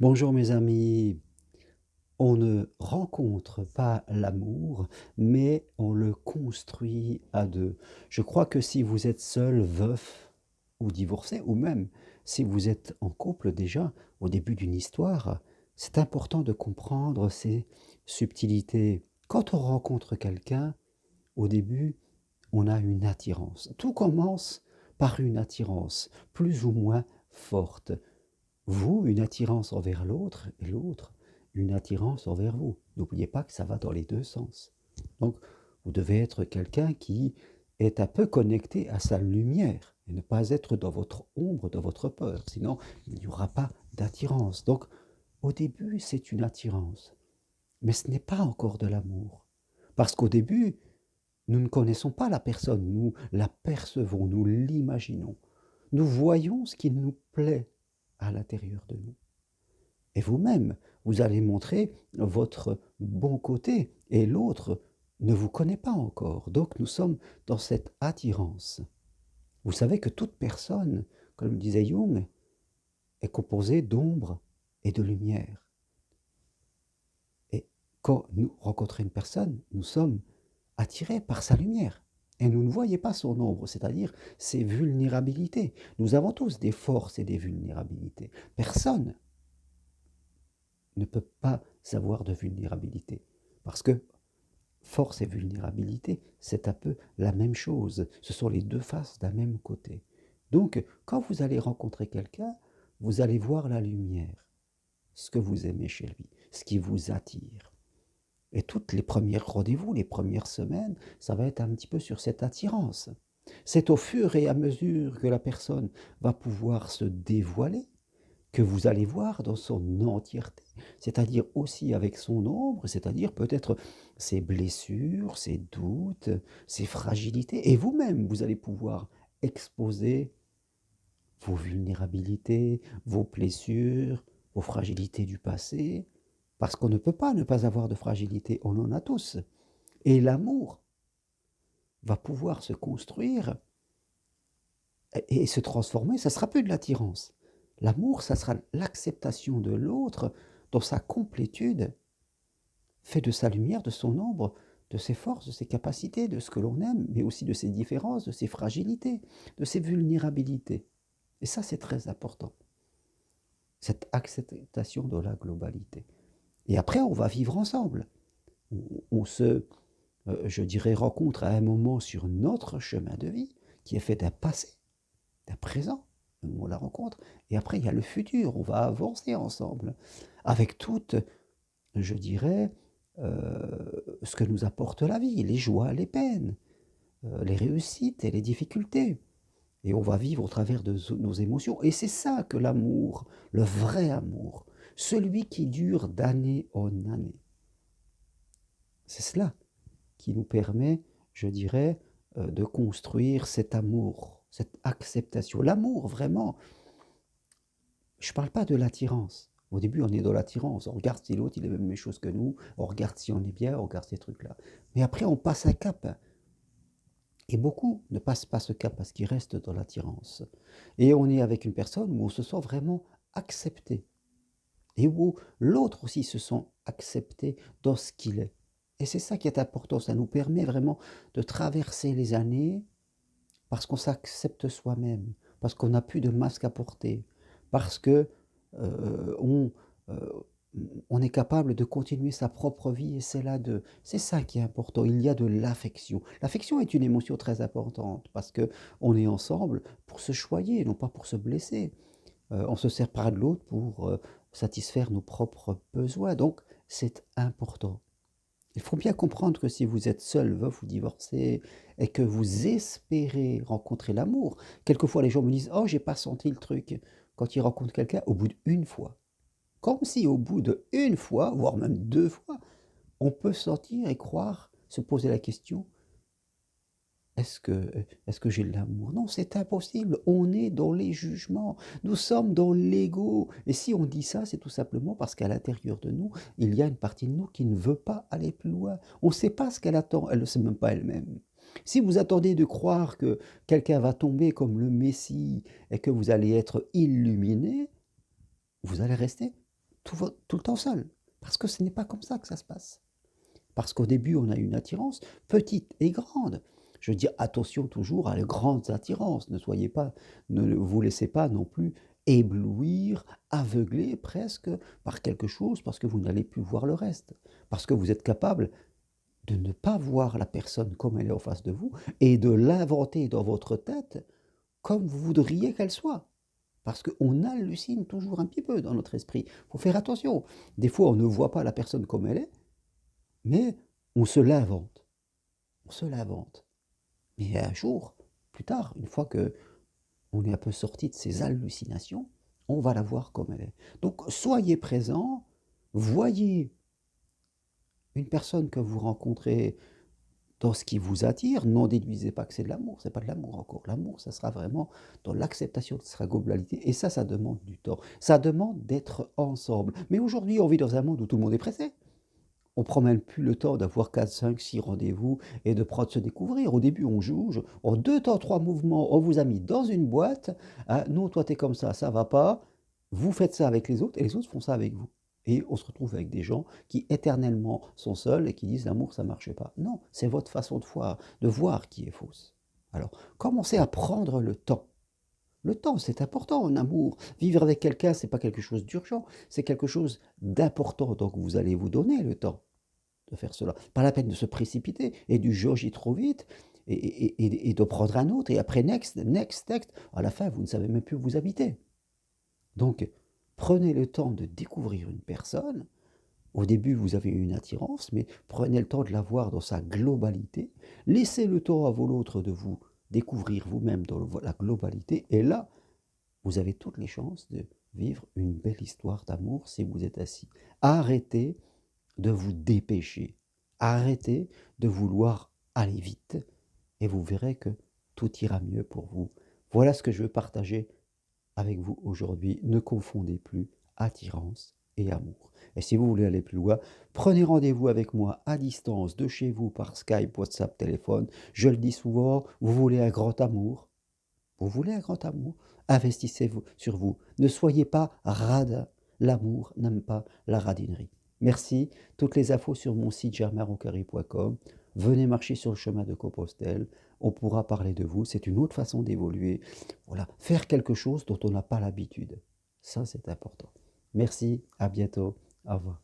Bonjour mes amis, on ne rencontre pas l'amour, mais on le construit à deux. Je crois que si vous êtes seul, veuf ou divorcé, ou même si vous êtes en couple déjà au début d'une histoire, c'est important de comprendre ces subtilités. Quand on rencontre quelqu'un, au début, on a une attirance. Tout commence par une attirance, plus ou moins forte. Vous, une attirance envers l'autre et l'autre, une attirance envers vous. N'oubliez pas que ça va dans les deux sens. Donc, vous devez être quelqu'un qui est un peu connecté à sa lumière et ne pas être dans votre ombre, dans votre peur. Sinon, il n'y aura pas d'attirance. Donc, au début, c'est une attirance. Mais ce n'est pas encore de l'amour. Parce qu'au début, nous ne connaissons pas la personne, nous la percevons, nous l'imaginons. Nous voyons ce qui nous plaît à l'intérieur de nous. Et vous-même, vous allez montrer votre bon côté et l'autre ne vous connaît pas encore. Donc nous sommes dans cette attirance. Vous savez que toute personne, comme disait Jung, est composée d'ombre et de lumière. Et quand nous rencontrons une personne, nous sommes attirés par sa lumière. Et nous ne voyons pas son ombre, c'est-à-dire ses vulnérabilités. Nous avons tous des forces et des vulnérabilités. Personne ne peut pas avoir de vulnérabilité. Parce que force et vulnérabilité, c'est un peu la même chose. Ce sont les deux faces d'un même côté. Donc, quand vous allez rencontrer quelqu'un, vous allez voir la lumière, ce que vous aimez chez lui, ce qui vous attire. Et toutes les premières rendez-vous, les premières semaines, ça va être un petit peu sur cette attirance. C'est au fur et à mesure que la personne va pouvoir se dévoiler que vous allez voir dans son entièreté, c'est-à-dire aussi avec son ombre, c'est-à-dire peut-être ses blessures, ses doutes, ses fragilités, et vous-même, vous allez pouvoir exposer vos vulnérabilités, vos blessures, vos fragilités du passé, parce qu'on ne peut pas ne pas avoir de fragilité, on en a tous. Et l'amour va pouvoir se construire et se transformer, ça sera plus de l'attirance. L'amour, ça sera l'acceptation de l'autre dans sa complétude, fait de sa lumière, de son ombre, de ses forces, de ses capacités, de ce que l'on aime, mais aussi de ses différences, de ses fragilités, de ses vulnérabilités. Et ça, c'est très important, cette acceptation de la globalité. Et après, on va vivre ensemble. On se, je dirais, rencontre à un moment sur notre chemin de vie qui est fait d'un passé, d'un présent, le moment de la rencontre, et après il y a le futur, on va avancer ensemble, avec toutes, je dirais, ce que nous apporte la vie, les joies, les peines, les réussites et les difficultés. Et on va vivre au travers de nos émotions. Et c'est ça que l'amour, le vrai amour, celui qui dure d'année en année. C'est cela qui nous permet, je dirais, de construire cet amour, cette acceptation. L'amour, vraiment, je ne parle pas de l'attirance. Au début, on est dans l'attirance. On regarde si l'autre, il a les mêmes choses que nous. On regarde si on est bien, on regarde ces trucs-là. Mais après, on passe un cap. Et beaucoup ne passent pas ce cap parce qu'ils restent dans l'attirance. Et on est avec une personne où on se sent vraiment accepté. Et où l'autre aussi se sent accepté dans ce qu'il est. Et c'est ça qui est important. Ça nous permet vraiment de traverser les années parce qu'on s'accepte soi-même, parce qu'on n'a plus de masque à porter, parce que on, euh, on est capable de continuer sa propre vie et c'est là de, c'est ça qui est important. Il y a de l'affection. L'affection est une émotion très importante parce que on est ensemble pour se choyer, non pas pour se blesser. On se sépare de l'autre pour satisfaire nos propres besoins. Donc c'est important. Il faut bien comprendre que si vous êtes seul, veuf ou divorcé, et que vous espérez rencontrer l'amour, quelquefois les gens me disent: «Oh, j'ai pas senti le truc». Quand ils rencontrent quelqu'un, au bout d'une fois, comme si au bout d'une fois, voire même 2 fois, on peut sentir et croire, se poser la question: «Est-ce que j'ai de l'amour?» Non, c'est impossible, on est dans les jugements, nous sommes dans l'ego et si on dit ça, c'est tout simplement parce qu'à l'intérieur de nous, il y a une partie de nous qui ne veut pas aller plus loin. On ne sait pas ce qu'elle attend, elle ne sait même pas elle-même. Si vous attendez de croire que quelqu'un va tomber comme le Messie et que vous allez être illuminé, vous allez rester. tout le temps seul. Parce que ce n'est pas comme ça que ça se passe. Parce qu'au début, on a une attirance, petite et grande. Je veux dire, attention toujours à les grandes attirances. Ne vous laissez pas non plus éblouir, aveugler presque par quelque chose parce que vous n'allez plus voir le reste. Parce que vous êtes capable de ne pas voir la personne comme elle est en face de vous et de l'inventer dans votre tête comme vous voudriez qu'elle soit. Parce qu'on hallucine toujours un petit peu dans notre esprit. Il faut faire attention. Des fois, on ne voit pas la personne comme elle est, mais on se l'invente. On se l'invente. Mais un jour, plus tard, une fois que on est un peu sorti de ces hallucinations, on va la voir comme elle est. Donc soyez présent, voyez une personne que vous rencontrez dans ce qui vous attire, n'en déduisez pas que c'est de l'amour, c'est pas de l'amour encore. L'amour, ça sera vraiment dans l'acceptation de sa globalité, et ça demande du temps. Ça demande d'être ensemble. Mais aujourd'hui, on vit dans un monde où tout le monde est pressé. On prend même plus le temps d'avoir 4, 5, 6 rendez-vous et de prendre se découvrir. Au début, on juge. En 2 temps, 3 mouvements, on vous a mis dans une boîte. Ah, non, toi, t'es comme ça va pas. Vous faites ça avec les autres et les autres font ça avec vous. Et on se retrouve avec des gens qui éternellement sont seuls et qui disent l'amour, ça marche pas. Non, c'est votre façon de voir qui est fausse. Alors, commencez à prendre le temps. Le temps, c'est important en amour. Vivre avec quelqu'un, c'est pas quelque chose d'urgent, c'est quelque chose d'important. Donc vous allez vous donner le temps de faire cela. Pas la peine de se précipiter et du jauger trop vite et de prendre un autre. Et après, next, next, next. À la fin, vous ne savez même plus où vous habitez. Donc, prenez le temps de découvrir une personne. Au début, vous avez une attirance, mais prenez le temps de la voir dans sa globalité. Laissez le temps à l'autre de vous découvrir vous-même dans la globalité. Et là, vous avez toutes les chances de vivre une belle histoire d'amour si vous êtes assis. Arrêtez de vous dépêcher. Arrêtez de vouloir aller vite et vous verrez que tout ira mieux pour vous. Voilà ce que je veux partager avec vous aujourd'hui. Ne confondez plus attirance et amour. Et si vous voulez aller plus loin, prenez rendez-vous avec moi à distance de chez vous par Skype, WhatsApp, téléphone. Je le dis souvent, vous voulez un grand amour? Vous voulez un grand amour? Investissez sur vous. Ne soyez pas radin. L'amour n'aime pas la radinerie. Merci. Toutes les infos sur mon site germainroncari.com. Venez marcher sur le chemin de Compostelle. On pourra parler de vous. C'est une autre façon d'évoluer. Voilà. Faire quelque chose dont on n'a pas l'habitude. Ça, c'est important. Merci. À bientôt. Au revoir.